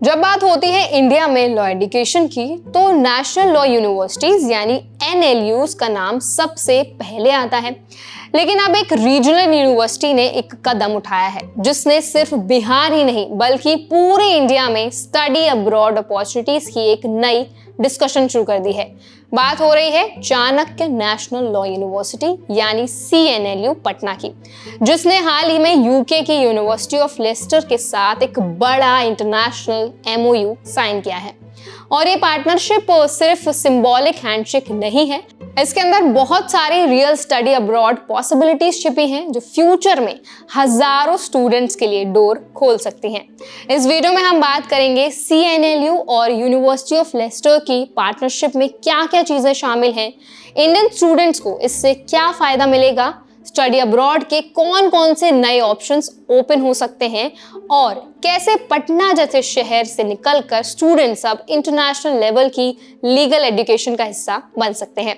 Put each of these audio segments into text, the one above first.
जब बात होती है इंडिया में लॉ एजुकेशन की, तो नेशनल लॉ यूनिवर्सिटीज यानी NLUs का नाम सबसे पहले आता है। लेकिन अब एक रीजनल यूनिवर्सिटी ने एक कदम उठाया है, जिसने सिर्फ बिहार ही नहीं बल्कि पूरे इंडिया में स्टडी अब्रॉड अपॉर्चुनिटीज की एक नई डिस्कशन शुरू कर दी है। बात हो रही है चाणक्य नेशनल लॉ यूनिवर्सिटी यानी CNLU पटना की, जिसने हाल ही में यूके की यूनिवर्सिटी ऑफ लेस्टर के साथ एक बड़ा इंटरनेशनल MOU साइन किया है। और ये पार्टनरशिप सिर्फ सिंबॉलिक हैंडशेक नहीं है, इसके अंदर बहुत सारी रियल स्टडी अब्रॉड पॉसिबिलिटीज छिपी हैं जो फ्यूचर में हजारों स्टूडेंट्स के लिए डोर खोल सकती हैं। इस वीडियो में हम बात करेंगे CNLU और यूनिवर्सिटी ऑफ लेस्टर की पार्टनरशिप में क्या क्या चीजें शामिल हैं, इंडियन स्टूडेंट्स को इससे क्या फायदा मिलेगा, स्टडी अब्रॉड के कौन कौन से नए ऑप्शंस ओपन हो सकते हैं और कैसे पटना जैसे शहर से निकलकर स्टूडेंट्स अब इंटरनेशनल लेवल की लीगल एजुकेशन का हिस्सा बन सकते हैं।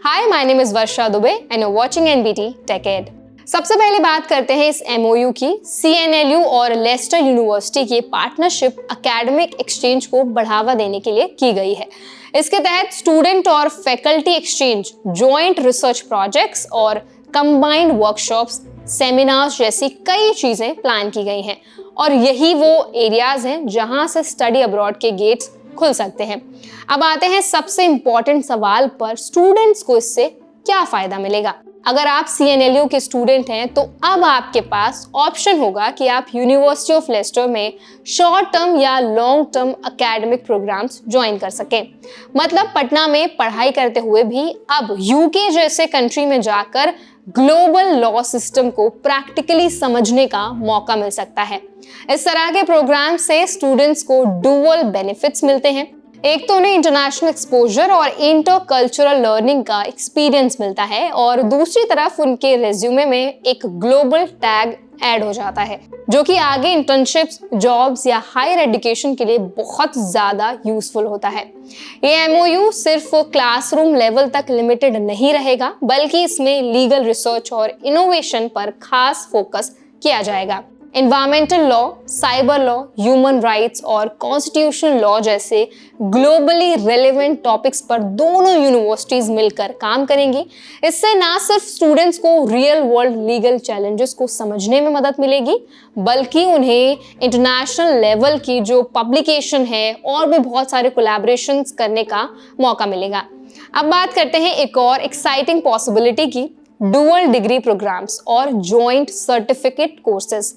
Hi, my name is Varsha Dubey and you watching NBT Tech Ed। सबसे पहले बात करते हैं इस MOU की। CNLU और लेस्टर यूनिवर्सिटी की पार्टनरशिप एकेडमिक एक्सचेंज को बढ़ावा देने के लिए की गई है। इसके तहत स्टूडेंट और faculty exchange, joint research projects और कंबाइंड वर्कशॉप्स, सेमिनार्स जैसी कई चीजें प्लान की गई हैं और यही वो एरियाज हैं जहां से स्टडी अब्रॉड के गेट्स खुल सकते हैं। अब आते हैं सबसे इंपॉर्टेंट सवाल पर, स्टूडेंट्स को इससे क्या फायदा मिलेगा। अगर आप CNLU के स्टूडेंट हैं तो अब आपके पास ऑप्शन होगा कि आप यूनिवर्सिटी ऑफ लेस्टर में शॉर्ट टर्म या long term academic programs join कर सकें। मतलब पटना में पढ़ाई करते हुए भी अब UK जैसे कंट्री में जाकर ग्लोबल लॉ सिस्टम को प्रैक्टिकली समझने का मौका मिल सकता है। इस तरह के प्रोग्राम से स्टूडेंट्स को डुअल बेनिफिट्स मिलते हैं। एक तो उन्हें इंटरनेशनल एक्सपोजर और इंटरकल्चरल लर्निंग का एक्सपीरियंस मिलता है और दूसरी तरफ उनके रेज्यूमे में एक ग्लोबल टैग ऐड हो जाता है, जो कि आगे इंटर्नशिप्स, जॉब्स या हायर एजुकेशन के लिए बहुत ज़्यादा यूजफुल होता है। ये MOU सिर्फ क्लासरूम लेवल तक लिमिटेड नहीं रहेगा, बल्कि इसमें लीगल रिसर्च और इनोवेशन पर खास फोकस किया जाएगा। Environmental law, cyber law, human rights और कॉन्स्टिट्यूशनल लॉ जैसे ग्लोबली रेलेवेंट टॉपिक्स पर दोनों यूनिवर्सिटीज मिलकर काम करेंगी। इससे ना सिर्फ स्टूडेंट्स को रियल वर्ल्ड लीगल चैलेंजेस को समझने में मदद मिलेगी, बल्कि उन्हें इंटरनेशनल लेवल की जो पब्लिकेशन है और भी बहुत सारे कोलैबोरेशंस करने का मौका मिलेगा। अब बात करते हैं एक और एक्साइटिंग पॉसिबिलिटी की, डुअल डिग्री प्रोग्राम्स और जॉइंट सर्टिफिकेट कोर्सेज।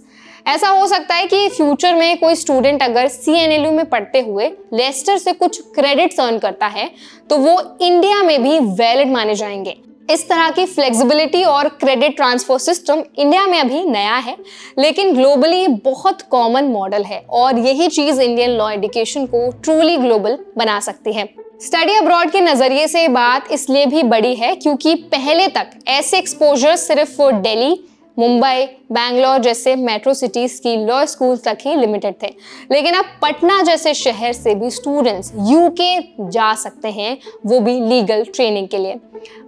ऐसा हो सकता है कि फ्यूचर में कोई स्टूडेंट अगर CNLU में पढ़ते हुए लेस्टर से कुछ क्रेडिट्स अर्न करता है तो वो इंडिया में भी वैलिड माने जाएंगे। इस तरह की फ्लेक्सिबिलिटी और क्रेडिट ट्रांसफर सिस्टम इंडिया में अभी नया है, लेकिन ग्लोबली बहुत कॉमन मॉडल है और यही चीज इंडियन लॉ एजुकेशन को ट्रूली ग्लोबल बना सकती है। स्टडी अब्रॉड के नजरिए से बात इसलिए भी बड़ी है क्योंकि पहले तक ऐसे एक्सपोजर सिर्फ दिल्ली, मुंबई, बैंगलोर जैसे मेट्रो सिटीज की लॉ स्कूल तक ही लिमिटेड थे, लेकिन अब पटना जैसे शहर से भी स्टूडेंट्स UK जा सकते हैं, वो भी लीगल ट्रेनिंग के लिए।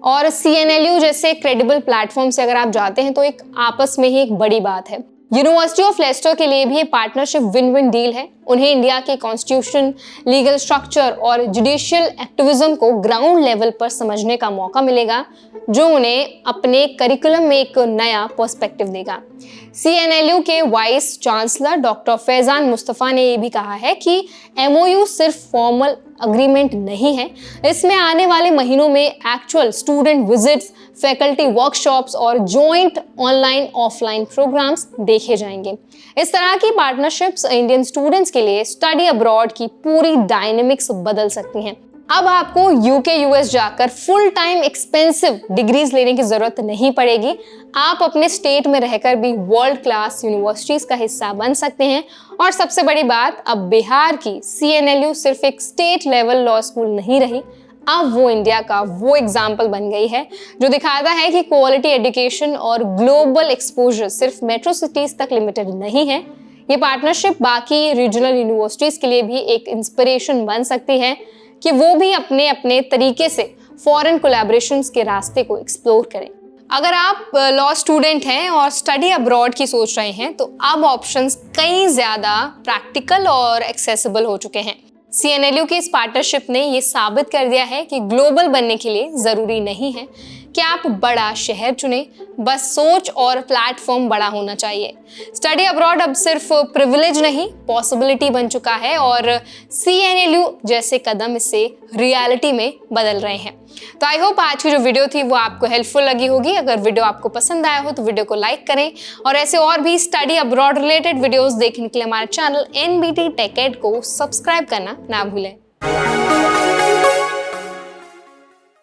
और CNLU जैसे क्रेडिबल प्लेटफॉर्म से अगर आप जाते हैं तो एक आपस में ही एक बड़ी बात है। यूनिवर्सिटी ऑफ लेस्टर के लिए भी ये पार्टनरशिप विन विन डील है। उन्हें इंडिया के कॉन्स्टिट्यूशन, लीगल स्ट्रक्चर और जुडिशियल एक्टिविज्म को ग्राउंड लेवल पर समझने का मौका मिलेगा, जो उन्हें अपने करिकुलम में एक नया पर्सपेक्टिव देगा। CNLU के vice chancellor doctor Faizan Mustafa ने ये भी कहा है कि MOU सिर्फ फॉर्मल अग्रीमेंट नहीं है, इसमें आने वाले महीनों में actual student visits, faculty workshops और जॉइंट ऑनलाइन ऑफलाइन प्रोग्राम्स देखे जाएंगे। इस तरह की पार्टनरशिप्स इंडियन स्टूडेंट्स के लिए स्टडी अब्रॉड की पूरी डायनेमिक्स बदल सकती हैं। अब आपको UK US जाकर फुल टाइम एक्सपेंसिव डिग्रीज लेने की जरूरत नहीं पड़ेगी। आप अपने स्टेट में रहकर भी वर्ल्ड क्लास यूनिवर्सिटीज का हिस्सा बन सकते हैं। और सबसे बड़ी बात, अब बिहार की CNLU सिर्फ एक स्टेट लेवल लॉ स्कूल नहीं रही, अब वो इंडिया का वो एग्जाम्पल बन गई है जो दिखाता है कि क्वालिटी एजुकेशन और ग्लोबल एक्सपोजर सिर्फ मेट्रो सिटीज तक लिमिटेड नहीं है। ये पार्टनरशिप बाकी रीजनल यूनिवर्सिटीज के लिए भी एक इंस्पिरेशन बन सकती है कि वो भी अपने अपने तरीके से फॉरेन कोलैबोरेशंस के रास्ते को एक्सप्लोर करें। अगर आप लॉ स्टूडेंट हैं और स्टडी अब्रॉड की सोच रहे हैं तो अब ऑप्शंस कई ज़्यादा प्रैक्टिकल और एक्सेसिबल हो चुके हैं। CNLU की इस पार्टनरशिप ने ये साबित कर दिया है कि ग्लोबल बनने के लिए ज़रूरी नहीं है कि आप बड़ा शहर चुनें, बस सोच और प्लेटफॉर्म बड़ा होना चाहिए। स्टडी अब्रॉड अब सिर्फ प्रिविलेज नहीं, पॉसिबिलिटी बन चुका है और CNLU जैसे कदम इससे रियलिटी में बदल रहे हैं। तो आई होप आज की जो वीडियो थी वो आपको हेल्पफुल लगी होगी। अगर वीडियो आपको पसंद आया हो तो वीडियो को लाइक करें और ऐसे और भी स्टडी अब्रॉड रिलेटेड वीडियोस देखने के लिए हमारे चैनल NBT Tech Ed को सब्सक्राइब करना ना भूलें।